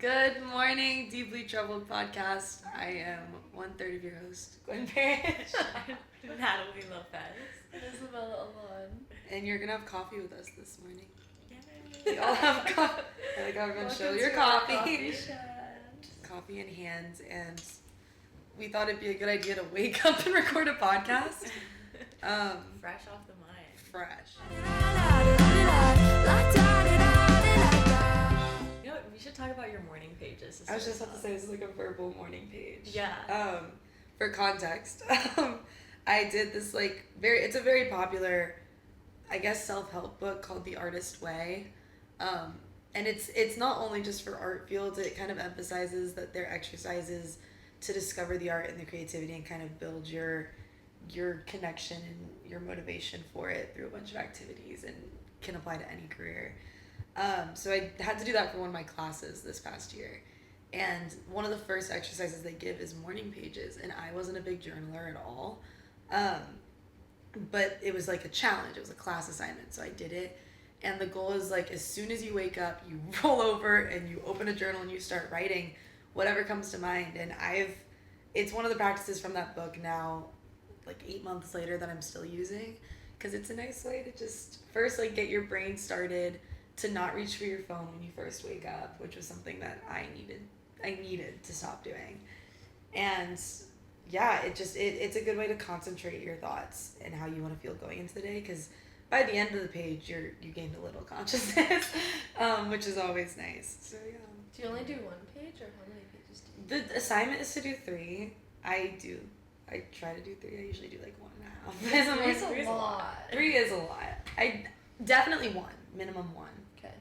Good morning, Deeply Troubled Podcast. I am 1/3 of your host, Gwen Parrish. Natalie Lopez. And Isabella Alon. And you're going to have coffee with us this morning. Yay. We all have coffee. I like how everyone show your coffee. Coffee in hands. And we thought it'd be a good idea to wake up and record a podcast. Fresh off the mind. Fresh. You know what? We should talk about your morning pages. I was just about to say this is like a verbal morning page. Yeah. For context, I did this it's a very popular, I guess, self-help book called The Artist Way. And it's not only just for art fields, it kind of emphasizes that they're exercises to discover the art and the creativity and kind of build your connection and your motivation for it through a bunch of activities and can apply to any career. So I had to do that for one of my classes this past year. And one of the first exercises they give is morning pages. And I wasn't a big journaler at all. But it was like a challenge. It was a class assignment. So I did it. And the goal is like, as soon as you wake up, you roll over and you open a journal and you start writing whatever comes to mind. And it's one of the practices from that book now, like 8 months later, that I'm still using. Because it's a nice way to just first get your brain started, to not reach for your phone when you first wake up, which was something that I needed to stop doing. And yeah, it's a good way to concentrate your thoughts and how you want to feel going into the day, because by the end of the page you gained a little consciousness, which is always nice. So yeah. Do you only do one page, or how many pages do you do? The assignment is to do 3. I try to do 3. I usually do 1.5. 3 is a lot. 3 is a lot. I definitely 1, minimum 1. Okay.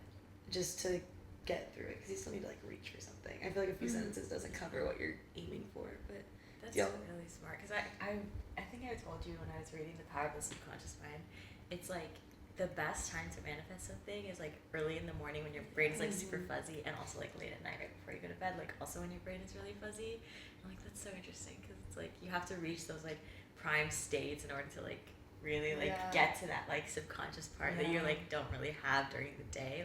Just to get through it, because you still need to reach for something. I feel like a few sentences doesn't cover what you're aiming for, but that's really smart. Because I think I told you when I was reading The Power of the Subconscious Mind, it's the best time to manifest something is early in the morning when your brain is super fuzzy, and also late at night right before you go to bed, also when your brain is really fuzzy. I'm that's so interesting, because it's you have to reach those prime states in order to really get to that subconscious part that you don't really have during the day,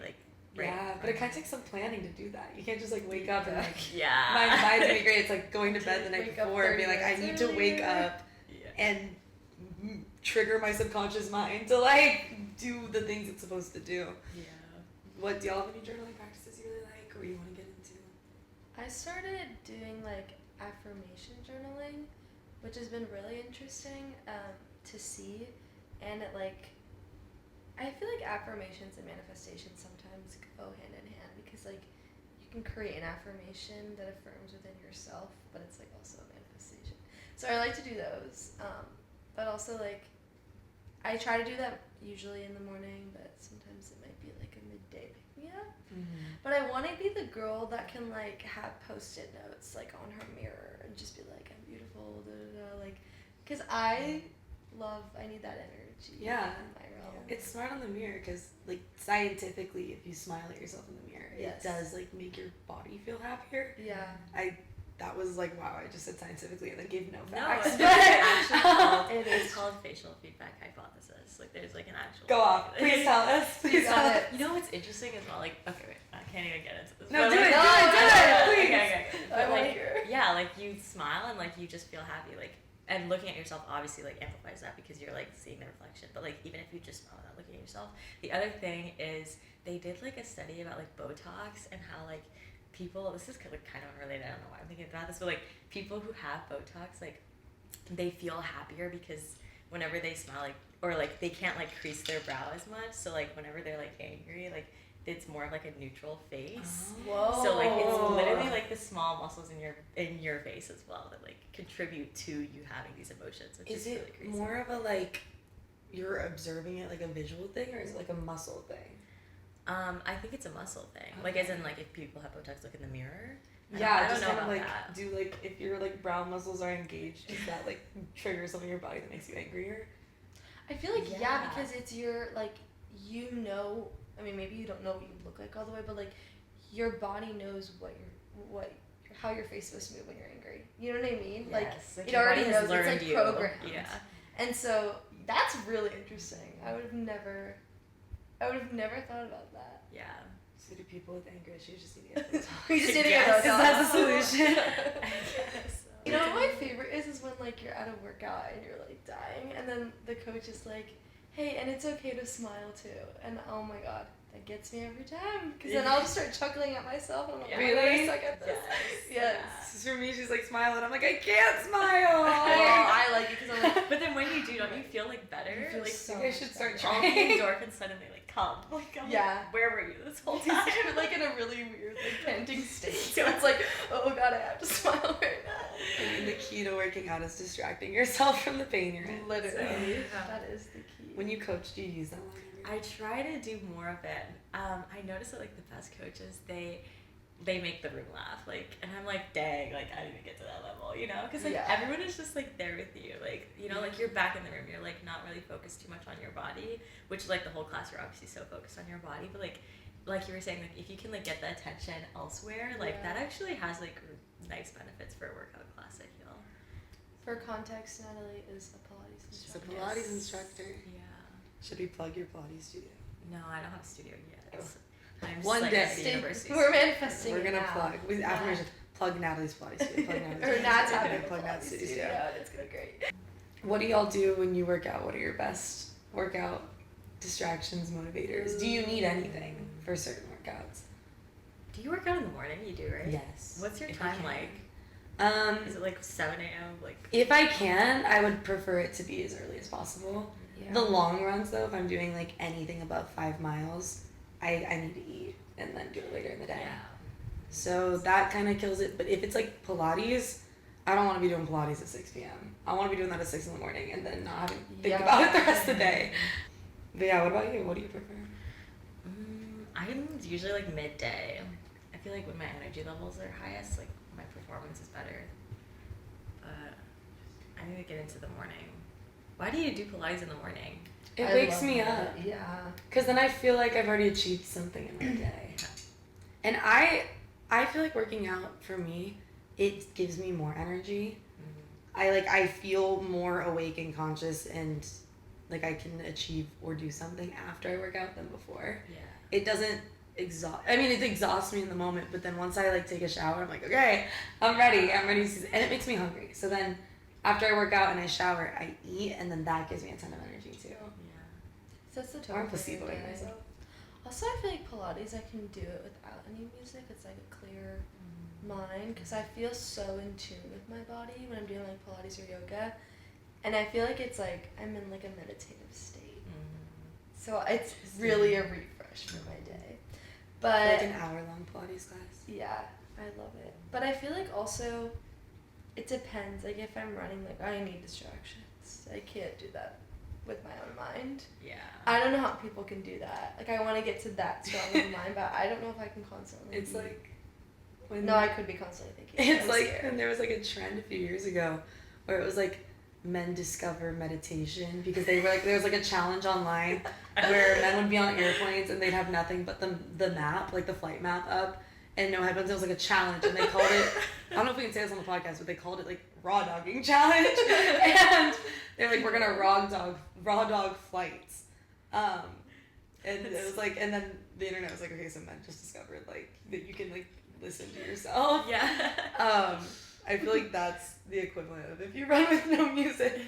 but it kind of takes some planning to do that. You can't just wake up and yeah. My mind's gonna be great. It's going to bed the night before and be I need to wake up and trigger my subconscious mind to do the things it's supposed to do. Yeah. What do y'all have any journaling practices you really like, or you want to get into? I started doing affirmation journaling, which has been really interesting to see, and it I feel affirmations and manifestations sometimes go hand in hand, because you can create an affirmation that affirms within yourself, but it's also a manifestation. So I like to do those, but also I try to do that usually in the morning, but sometimes it might be a midday pick me up. Mm-hmm. But I want to be the girl that can have post-it notes on her mirror and just be I'm beautiful, da da da, because I need that energy. Yeah. In my realm. It's smart on the mirror, because scientifically, if you smile at yourself in the mirror, yes, it does make your body feel happier. Yeah. That was wow, I just said scientifically and then gave no No, facts. it's called facial feedback hypothesis. There's an actual. Go off. Please tell us. Please tell us. You know what's interesting as well? Okay, wait, I can't even get into this. No, but do it, please. Okay. I But want to hear. yeah, you smile and you just feel happy, and looking at yourself obviously amplifies that, because you're seeing the reflection. But even if you just smile without looking at yourself, the other thing is they did a study about Botox and how people, this is kind of unrelated, I don't know why I'm thinking about this, but people who have Botox, they feel happier, because whenever they smile, or they can't crease their brow as much, so whenever they're angry, it's more of a neutral face. Whoa. So it's literally the small muscles in your face as well that contribute to you having these emotions, which is really crazy. Is it more of a you're observing it a visual thing, or is it a muscle thing? I think it's a muscle thing. Okay. As in if people have Botox, look in the mirror. I don't just know kind about of that. do if your brow muscles are engaged, does that trigger something in your body that makes you angrier? I feel yeah, because it's your I mean, maybe you don't know what you look all the way, but your body knows how your face is supposed to move when you're angry. You know what I mean? Yes, it already knows. It's you. programmed. Yeah. And so that's really interesting. I would have never thought about that. Yeah. So do people with anger issues just need to get Botox? We just need to Yes. get Is that the solution? I guess so. You know what my favorite is when like you're at a workout and you're like dying, and then the coach is like, "Hey, and it's okay to smile too," and oh my god, that gets me every time. Because then I'll just start chuckling at myself, and I'm like, Yeah. "Oh my God, I Really? suck at this." Yes. Yes. For me, she's like smiling. I'm like, I can't smile. Well, I like it because I'm like, But then when you do, don't you feel like better? You feel like so I should start much better. all the trying. endorphins suddenly like come. Like I'm Yeah. like, where were you this whole You're time? like in a really weird, like panting state. So it's like, oh god, I have to smile right now. I mean, the key to working out is distracting yourself from the pain you're in. Literally, So, that is the key. When you coach, do you use that one? I try to do more of it. I notice that like the best coaches, they make the room laugh. Like, and I'm like, dang, like I didn't even get to that level, you know? Because like Yeah. everyone is just like there with you. Like, you know, like you're back in the room. You're like not really focused too much on your body, which like the whole class you're obviously so focused on your body. But like you were saying, like if you can like get the attention elsewhere, like Yeah. that actually has like nice benefits for a workout class. I feel. For context, Natalie is a Pilates She's a instructor. Pilates instructor. Yeah. Should we plug your Pilates studio? No, I don't have a studio yet. Oh. I'm just, One like, day. at the university We're studio. manifesting. We're gonna it now. plug. We Yeah. affirmation. Plug Natalie's Pilates studio. Plug Natalie's Or Pilates Nat's studio. having a Plug Pilates Nat's studio, studio. and it's gonna be great. What do y'all do when you work out? What are your best workout distractions, motivators? Do you need anything for certain workouts? Do you work out in the morning? You do, right? Yes. What's your If I time can. like? Is it like 7 a.m.? Like. If I can, I would prefer it to be as early as possible. Yeah. The long runs, though, if I'm doing like anything above 5 miles, I need to eat and then do it later in the day. Yeah. So that kind of kills it. But if it's like Pilates, I don't want to be doing Pilates at 6 p.m. I want to be doing that at 6 in the morning and then not having to think Yeah. about it the rest of the day. But yeah, what about you? What do you prefer? I'm usually like midday. I feel like when my energy levels are highest, like my performance is better. But I need to get into the morning. Why do you do Pilates in the morning? It I wakes love me that. up. Yeah. Because then I feel like I've already achieved something in my day. And I feel like working out, for me, it gives me more energy. I feel more awake and conscious and like I can achieve or do something after I work out than before. Yeah. It doesn't it exhausts me in the moment, but then once I like take a shower, I'm like, okay, I'm ready to see, and it makes me hungry. So then after I work out and I shower, I eat, and then that gives me a ton of energy too. Yeah. Sets the Or tone I'm for your placeboing day. myself. Also, I feel like Pilates, I can do it without any music. It's like a clear mind because I feel so in tune with my body when I'm doing like Pilates or yoga, and I feel like it's like I'm in like a meditative state. So it's really a refresh for my day. But Like an hour-long Pilates class. yeah, I love it. But I feel like also it depends. Like if I'm running, like I need distractions. I can't do that with my own mind. Yeah. I don't know how people can do that. Like I want to get to that strong of a mind, but I don't know if I can constantly. It's be- like when no, I could be constantly thinking. it's I'm like scared. and there was like a trend a few years ago where it was like men discover meditation because they were like there was like a challenge online where men would be on airplanes and they'd have nothing but the map, like the flight map up and no headphones. It was like a challenge and they called it, I don't know if we can say this on the podcast, but they called it like raw dogging challenge. And they're like, we're gonna raw dog flights. And it was like, and then the internet was like, okay, so men just discovered like that you can like listen to yourself. Yeah. I feel like that's the equivalent of if you run with no music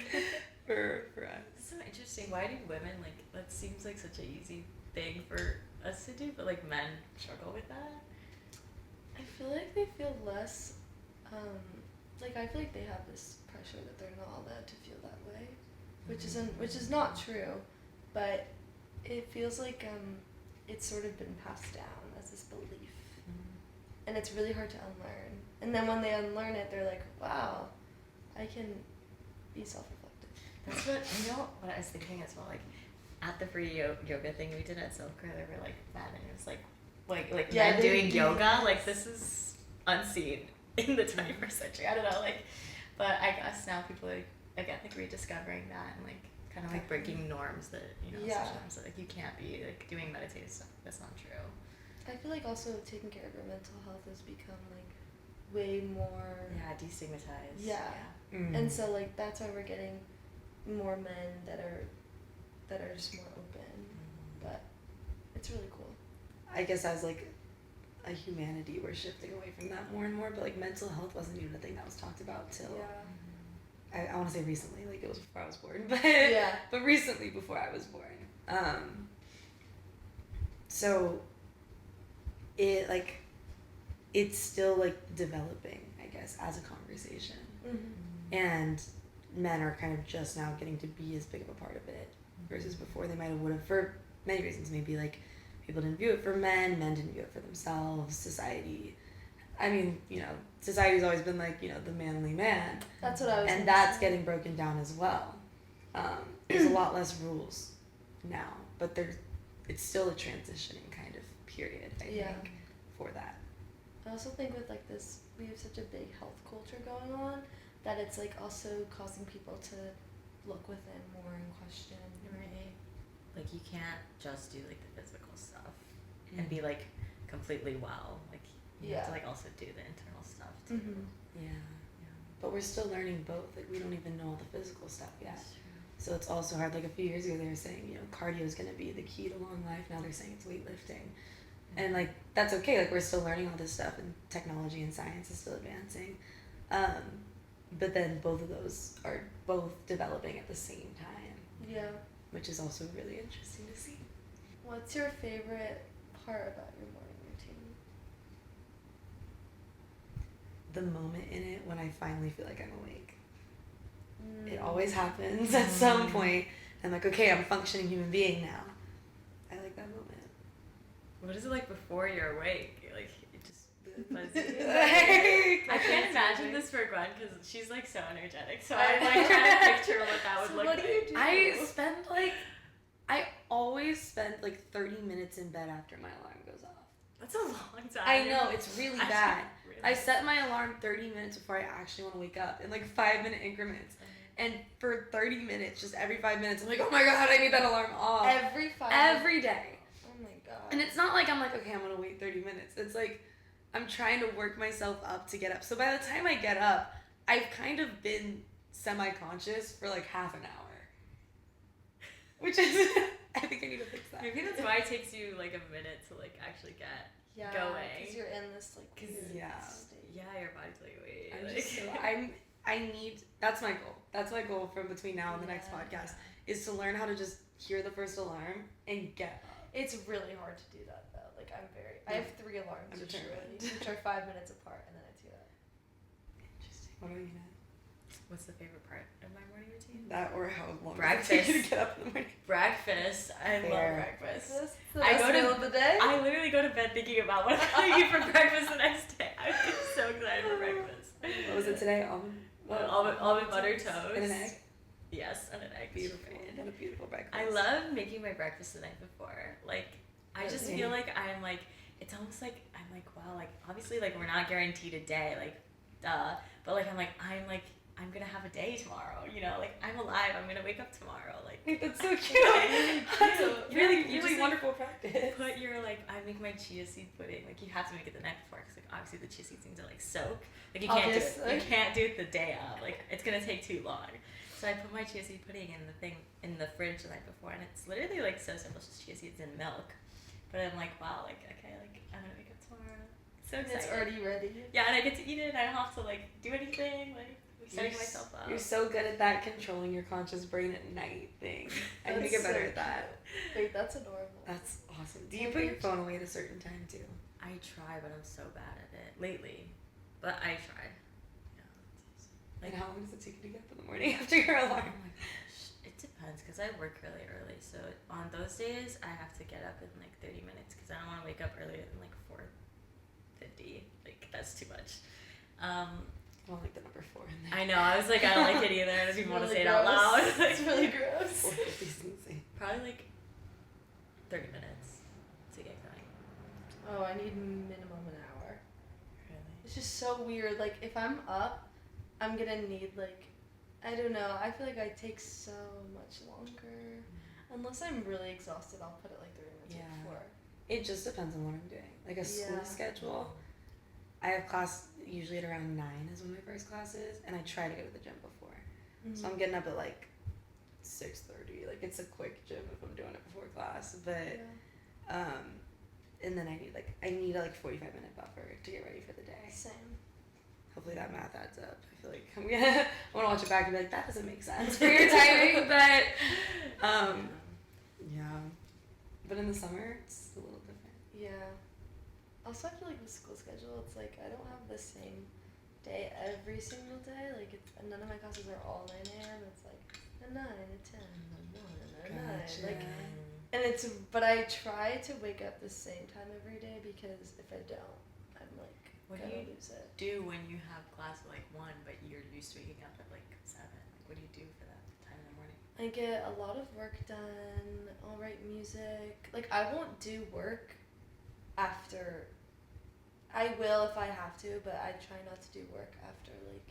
for us. It's so interesting. Why do women like that? Seems like such an easy thing for us to do, but like men struggle with that. I feel like they feel less, like I feel like they have this pressure that they're not allowed to feel that way, which is not true, but it feels like it's sort of been passed down as this belief, and it's really hard to unlearn. And then when they unlearn it, they're like, wow, I can be self-reflective. That's what I was thinking as well. Like at the free yoga thing we did at Silk, there were like men, and it was like Yeah, men they- doing yoga. Like this is unseen in the 21st century. I don't know, like, but I guess now people are again like rediscovering that and like kind of like breaking norms that Yeah. social norms that like you can't be like doing meditative stuff. That's not true. I feel like also taking care of your mental health has become like way more. Yeah, destigmatized. Yeah. And so like that's why we're getting more men that are just more open, but it's really cool. I guess as like a humanity, we're shifting away from that more and more. But like mental health wasn't even a thing that was talked about till I want to say recently, like it was before I was born, but but recently before I was born. So it like it's still like developing, I guess, as a conversation, and men are kind of just now getting to be as big of a part of it versus before they might have would have for many reasons. Maybe like people didn't view it for men didn't view it for themselves, society. I mean, you know, society's always been like, you know, the manly man. That's what I was. And that's getting broken down as well. There's a lot less rules now, but it's still a transitioning kind of period, I think, for that. I also think with like this, we have such a big health culture going on that it's like also causing people to look within more and question. Right. Like you can't just do like the physical stuff and be like completely well. Like you have to like also do the internal stuff too. Yeah. But we're still learning both. Like we don't even know all the physical stuff yet. So it's also hard. Like a few years ago they were saying, you know, cardio is going to be the key to long life. Now they're saying it's weightlifting. And like that's okay. Like we're still learning all this stuff, and technology and science is still advancing. But then both of those are both developing at the same time. Yeah. Which is also really interesting to see. What's your favorite part about your morning routine? The moment in it when I finally feel like I'm awake. It always happens at some point. I'm like, okay, I'm a functioning human being now. I like that moment. What is it like before you're awake? Like it just fuzzy. I can't imagine this for Gwen because she's like so energetic. So I'm like trying to picture what that would look like. What do you do? I always spend like 30 minutes in bed after my alarm goes off. That's a long time. I know, it's really bad. I set my alarm 30 minutes before I actually want to wake up in like 5-minute increments. And for 30 minutes, just every 5 minutes, I'm like, oh my god, I need that alarm off. Every day. Oh my god. And it's not like I'm like, okay, I'm going to wait 30 minutes. It's like I'm trying to work myself up to get up. So by the time I get up, I've kind of been semi-conscious for like half an hour. Which is, I think I need to fix that. Maybe that's why it takes you like a minute to like actually get going. Because you're in this like state. Yeah, your body's like, wait. That's my goal. That's my goal from between now and the next podcast is to learn how to just hear the first alarm and get up. It's really hard to do that though. Like I have 3 alarms which are 5 minutes apart, and then I do that. Interesting. What about you, Nat? What's the favorite part of my morning routine? That or how long breakfast. it takes you to get up in the morning. Breakfast. I love breakfast. I go to the day. I literally go to bed thinking about what I'm gonna eat for breakfast the next day. I'm so excited for breakfast. What was it today? Almond butter toast. And an egg? Yes, and an egg. Beautiful. What a beautiful breakfast. I love making my breakfast the night before. Like, I just feel like I'm like, it's almost like, I'm like, wow, like, obviously, like, we're not guaranteed a day, like, duh. But, like, I'm gonna have a day tomorrow, you know? Like, I'm alive, I'm gonna wake up tomorrow. Like, that's so cute. That's a really wonderful practice. Put your, like, I make my chia seed pudding. Like, you have to make it the night before, because, like, obviously the chia seeds need to, like, soak. Like, you can't do it. You can't do it the day of. Like, it's gonna take too long. So I put my chia seed pudding in the fridge the night before, and it's literally, like, so simple. It's just chia seeds and milk. But I'm like, wow, like, okay, like, I'm gonna wake up tomorrow. So excited. It's already ready. Yeah, and I get to eat it, and I don't have to, like, do anything, like, setting myself up. You're so good at that controlling your conscious brain at night thing. I need to get better at that. Wait, that's adorable. That's awesome. Do you put your phone away at a certain time, too? I try, but I'm so bad at it lately. But I try. Yeah, that's awesome. Like, how long does it take you to get up in the morning after your alarm? Oh my gosh. It depends, because I work really early. So on those days, I have to get up in, like, 30 minutes, because I don't want to wake up earlier than, like, 4:50. Like, that's too much. I don't like the number 4 in there. I know. I was like, I don't like it either. I don't even want to say it out loud. It's really gross. 4:50 is insane. Probably like 30 minutes to get going. Oh, I need minimum an hour. Really? It's just so weird. Like, if I'm up, I'm gonna need, like, I don't know. I feel like I take so much longer. Unless I'm really exhausted, I'll put it like 30 minutes before. It just depends on what I'm doing. Like a school schedule. I have class usually at around 9 is when my first class is, and I try to go to the gym before. So I'm getting up at like 6:30. Like it's a quick gym if I'm doing it before class. But and then I need a 45-minute buffer to get ready for the day. Same. Hopefully that math adds up. I feel like I'm gonna watch it back and be like, that doesn't make sense for your timing, but yeah. But in the summer, it's a little different. Yeah. Also, I feel like with school schedule, it's like I don't have the same day every single day. Like, none of my classes are all 9 a.m. It's like a 9, a 10, a 1, a 9. Gotcha. Like, and but I try to wake up the same time every day because if I don't, I'm like, What do gonna you lose it. do when you have class at like 1, but you're used to waking up at like 7? Like, what do you do for that time in the morning? I get a lot of work done. I'll write music. Like, I won't do work after. I will if I have to, but I try not to do work after like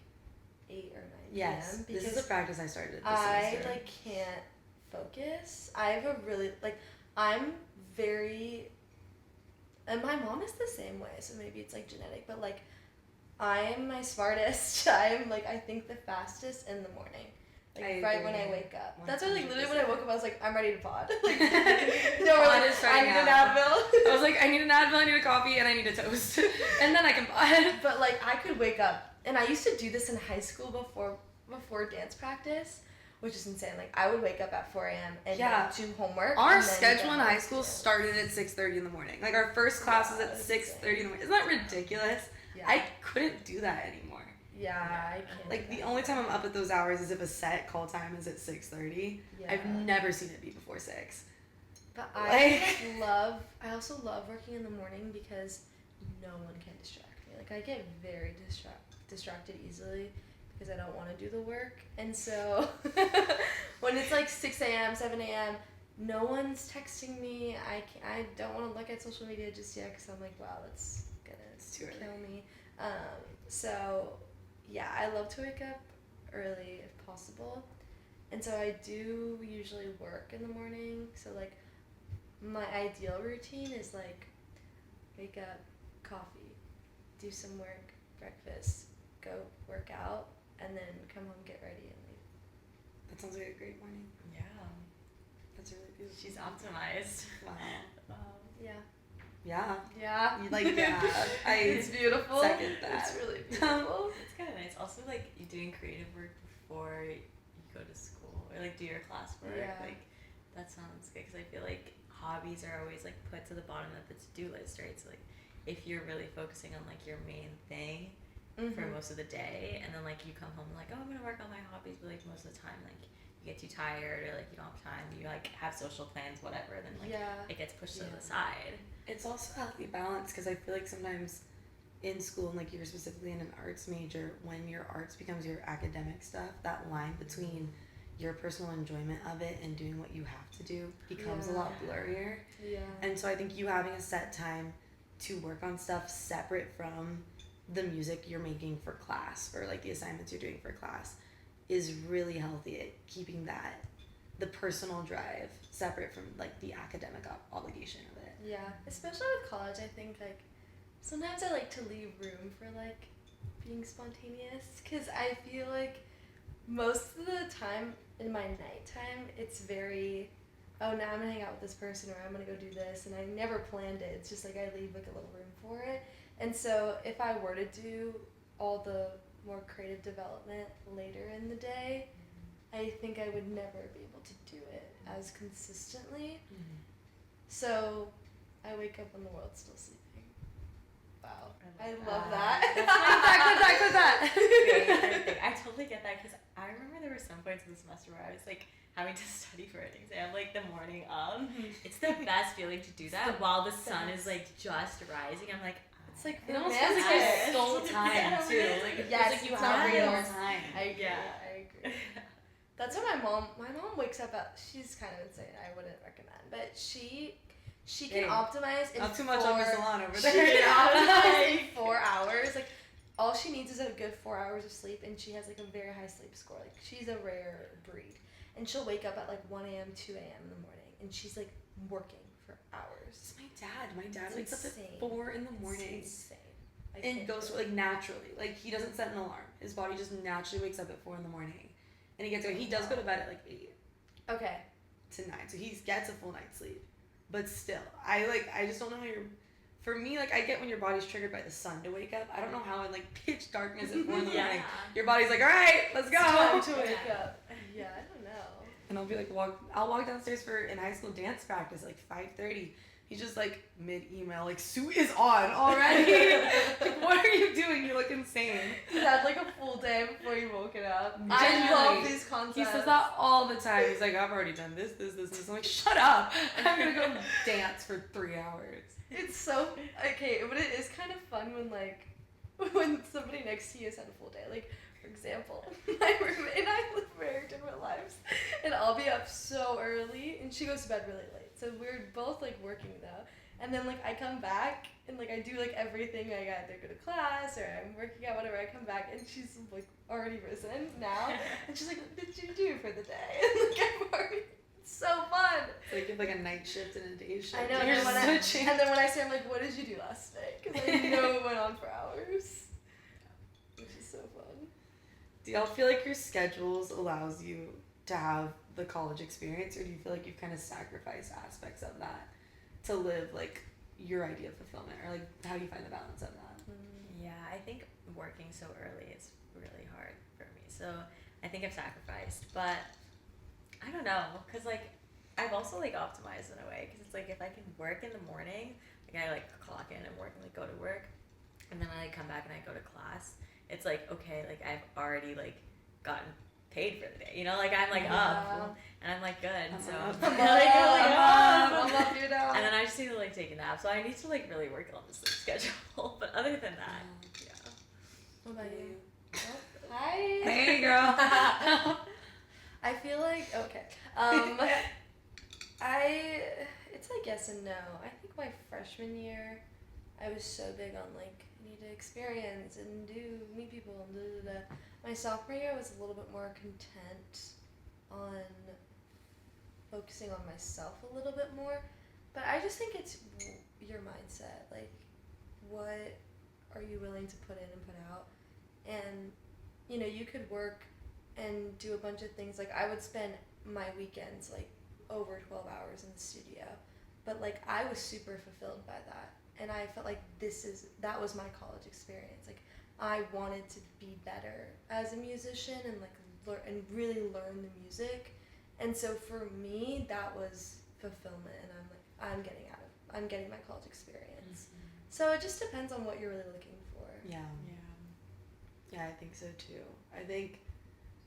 8 or 9 Yes, p.m. this because is a practice I started this I semester. like can't focus. I have a really I'm very, and my mom is the same way, so maybe it's like genetic, but like I'm my smartest. I'm like I think the fastest in the morning. Like right when I wake up. That's why like literally when I woke up I was like, I'm ready to pod. Like no, Pod is I need an Advil. I was like, I need an Advil, I need a coffee, and I need a toast. And then I can pod. But like I could wake up, and I used to do this in high school before dance practice, which is insane. Like I would wake up at 4 a.m. and Yeah. do homework. Our and then schedule go in high to school dance. started at 6:30 in the morning. Like our first class was at that's 6:30 in the morning. Isn't that ridiculous? Yeah. I couldn't do that anymore. Yeah, I can't. Like do the that only time I'm anymore. up at those hours is if a set call time is at 6:30. Yeah. I've never seen it be before 6. But I also love working in the morning because no one can distract me. Like I get very distracted easily because I don't want to do the work. And so when it's like 6 a.m., 7 a.m., no one's texting me. I don't want to look at social media just yet because I'm like, wow, that's It's too gonna early. kill me. So yeah, I love to wake up early if possible. And so I do usually work in the morning. So like my ideal routine is like wake up, coffee, do some work, breakfast, go work out, and then come home, get ready, and leave. That sounds like a great morning. Yeah. That's really beautiful. She's optimized. Wow. Yeah. Yeah. Yeah. You like that. It's beautiful. second that. It's really beautiful. It's kind of nice. Also, like, you doing creative work before you go to school or, like, do your classwork. Yeah. Like, that sounds good because I feel like hobbies are always, like, put to the bottom of the to-do list, right? So, like, if you're really focusing on, like, your main thing for most of the day and then, like, you come home and, like, oh, I'm going to work on my hobbies, but, like, most of the time, like, you get too tired or, like, you don't have time, you, like, have social plans, whatever, then, like, it gets pushed to the side. It's also a healthy balance because I feel like sometimes in school, and like you're specifically in an arts major, when your arts becomes your academic stuff, that line between your personal enjoyment of it and doing what you have to do becomes a lot blurrier. Yeah. And so I think you having a set time to work on stuff separate from the music you're making for class or like the assignments you're doing for class is really healthy at keeping that, the personal drive separate from like the academic obligation of it. Yeah, especially with college, I think like sometimes I like to leave room for like being spontaneous because I feel like most of the time in my nighttime it's very, oh now I'm gonna hang out with this person or I'm gonna go do this, and I never planned it. It's just like I leave like a little room for it. And so if I were to do all the more creative development later in the day, I think I would never be able to do it as consistently. So I wake up when the world's still sleeping. Wow. I love that. Quit that. I totally get that because I remember there were some points in the semester where I was like having to study for an exam like the morning of. It's the best feeling to do that while the sun is like just rising. I'm like, It's like It almost feels like romantic. you stole time too. Like Yes, it's like you it's have not real. more time. I agree. Yeah. I agree. That's what my mom wakes up at. She's kind of insane. I wouldn't recommend, but she can optimize in Not too much on the salon over She there. can optimize in 4 hours. Like all she needs is a good 4 hours of sleep, and she has like a very high sleep score. Like she's a rare breed, and she'll wake up at like 1 a.m., 2 a.m. in the morning, and she's like working for hours. It's my dad. My dad It's wakes up insane. at 4 in the morning It's insane. I and can't goes do for it. like naturally. Like he doesn't set an alarm. His body just naturally wakes up at 4 in the morning, and he gets going. He does go to bed at like 8 Okay. to 9, so he gets a full night's sleep. But still, I just don't know how for me, like, I get when your body's triggered by the sun to wake up. I don't know how in, like, pitch darkness at 4 in the morning, your body's like, all right, let's go. It's time to wake up. Yeah, I don't know. And I'll be like, I'll walk downstairs in high school dance practice, like, 5:30. He's just, like, mid-email, like, suit is on already. Like, what are you doing? You look insane. You had, like, a full day before you woke it up. Genuinely. I love these concepts. He says that all the time. He's like, I've already done this. I'm like, shut up. I'm going to go dance for 3 hours. It's so, okay, but it is kind of fun when, like, when somebody next to you has had a full day. Like, for example, my roommate and I live very different lives. And I'll be up so early, and she goes to bed really late. So we're both, like, working, though. And then, like, I come back, and, like, I do, like, everything. I either go to class, or I'm working out, whatever. I come back, and she's, like, already risen now. And she's like, what did you do for the day? And, like, I'm already... It's so fun. It's like you have like a night shift and a day shift. I know. You're switching. And then when I say, I'm like, what did you do last night? Because I know it went on for hours. Which is so fun. Do y'all feel like your schedules allows you to have the college experience, or do you feel like you've kind of sacrificed aspects of that to live like your idea of fulfillment, or like how do you find the balance of that? Yeah, I think working so early is really hard for me. So I think I've sacrificed, but I don't know, because, like, I've also, like, optimized in a way, because it's, like, if I can work in the morning, like, I, like, clock in and work and, like, go to work, and then I, like, come back and I go to class, it's, like, okay, like, I've already, like, gotten paid for the day, you know, like, I'm, like, up, and I'm, like, good, so, I'm up, you're down. and then I just need to, like, take a nap, so I need to, like, really work on this, like, schedule, but other than that, yeah. What about you? Oh, hi. Hey, girl. I feel like, okay, it's like yes and no. I think my freshman year, I was so big on, like, I need to experience and meet people and da da da. My sophomore year, I was a little bit more content on focusing on myself a little bit more, but I just think it's your mindset, like, what are you willing to put in and put out, and, you know, you could work and do a bunch of things. Like, I would spend my weekends, like, over 12 hours in the studio, but, like, I was super fulfilled by that, and I felt like that was my college experience. Like, I wanted to be better as a musician and, like, and really learn the music, and so for me, that was fulfillment, and I'm getting my college experience. So it just depends on what you're really looking for. Yeah, I think so too. I think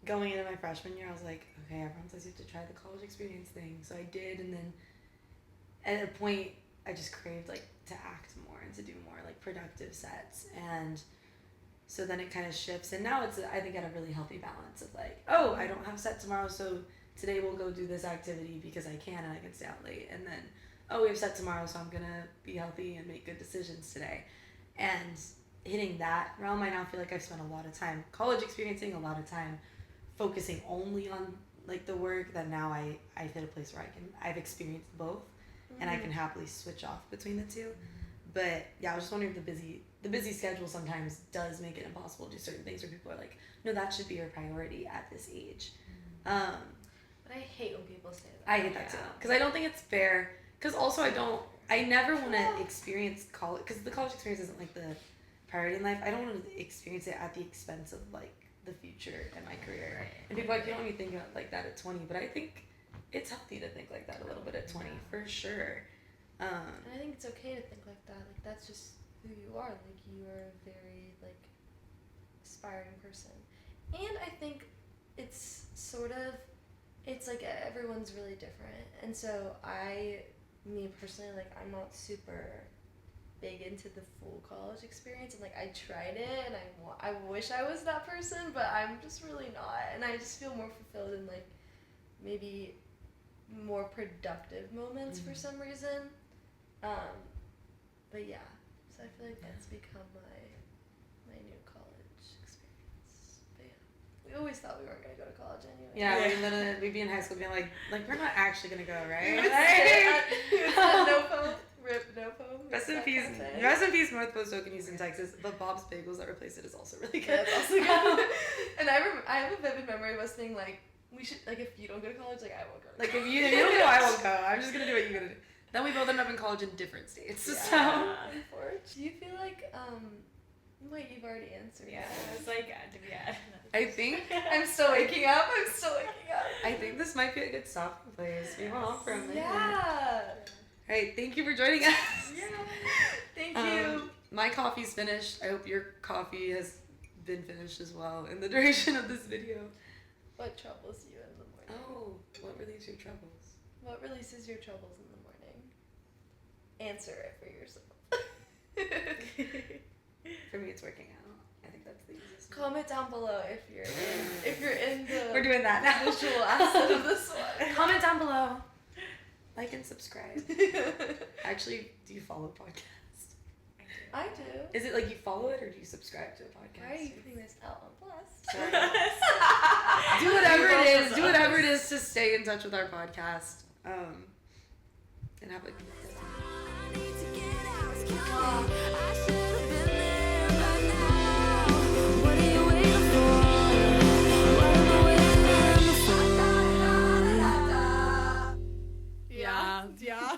going into my freshman year, I was like, okay, everyone says you have to try the college experience thing. So I did, and then at a point, I just craved, like, to act more and to do more, like, productive sets. And so then it kind of shifts. And now it's, I think, at a really healthy balance of, like, oh, I don't have set tomorrow, so today we'll go do this activity because I can and I can stay out late. And then, oh, we have set tomorrow, so I'm going to be healthy and make good decisions today. And hitting that realm, I now feel like I've spent a lot of time college experiencing, a lot of time focusing only on, like, the work, that now I've hit a place where I've experienced both, and I can happily switch off between the two. But yeah, I was just wondering if the busy schedule sometimes does make it impossible to do certain things where people are like, no, that should be your priority at this age. But I hate when people say that. I hate that too, because I don't think it's fair, because also I never want to experience college, because the college experience isn't, like, the priority in life. I don't want to experience it at the expense of, like, the future and my career. Right. And people are like, you don't even think about like that at 20, but I think it's healthy to think like that a little bit at 20, for sure. And I think it's okay to think like that. Like, that's just who you are. Like, you are a very, like, aspiring person. And I think it's like everyone's really different. And so me personally, like, I'm not super big into the full college experience, and, like, I tried it, and I wish I was that person, but I'm just really not, and I just feel more fulfilled in, like, maybe more productive moments for some reason, but yeah, so I feel like that's become my new college experience. But yeah, we always thought we weren't gonna go to college anyway. Yeah, we'd be in high school being like we're not actually gonna go, right? No phone. Rip, no foam. Rest in peace, North Post Oak in Houston, Texas. But Bob's Bagels that replaced it is also really good. Yeah, it's also good. And I have a vivid memory of us being like, we should, like, if you don't go to college, like, I won't go to college. Like, if you don't go, I won't go. I'm just gonna do what you're gonna do. Then we both ended up in college in different states. Yeah. So Do you feel like wait, you've already answered. Yeah, that. it's like yeah. I think I'm still waking up. I think this might be a good stopping place. We went on for a minute. Yeah. All right, thank you for joining us. Yeah. Thank you. My coffee's finished. I hope your coffee has been finished as well in the duration of this video. What troubles you in the morning? Oh, what relieves your troubles? What releases your troubles in the morning? Answer it for yourself. For me, it's working out. I think that's the easiest one. Comment down below if you're in the We're doing that now. visual aspect of this one. Comment down below. Like and subscribe. Actually, do you follow podcasts? I do. Is it like you follow it or do you subscribe to a podcast? Why are you putting this out on blast? Sorry. Do whatever it is. Do whatever it is to stay in touch with our podcast. And have a good day. I need to get out, come on. I should have been there by now. What are you waiting for? What am I waiting for? Yeah.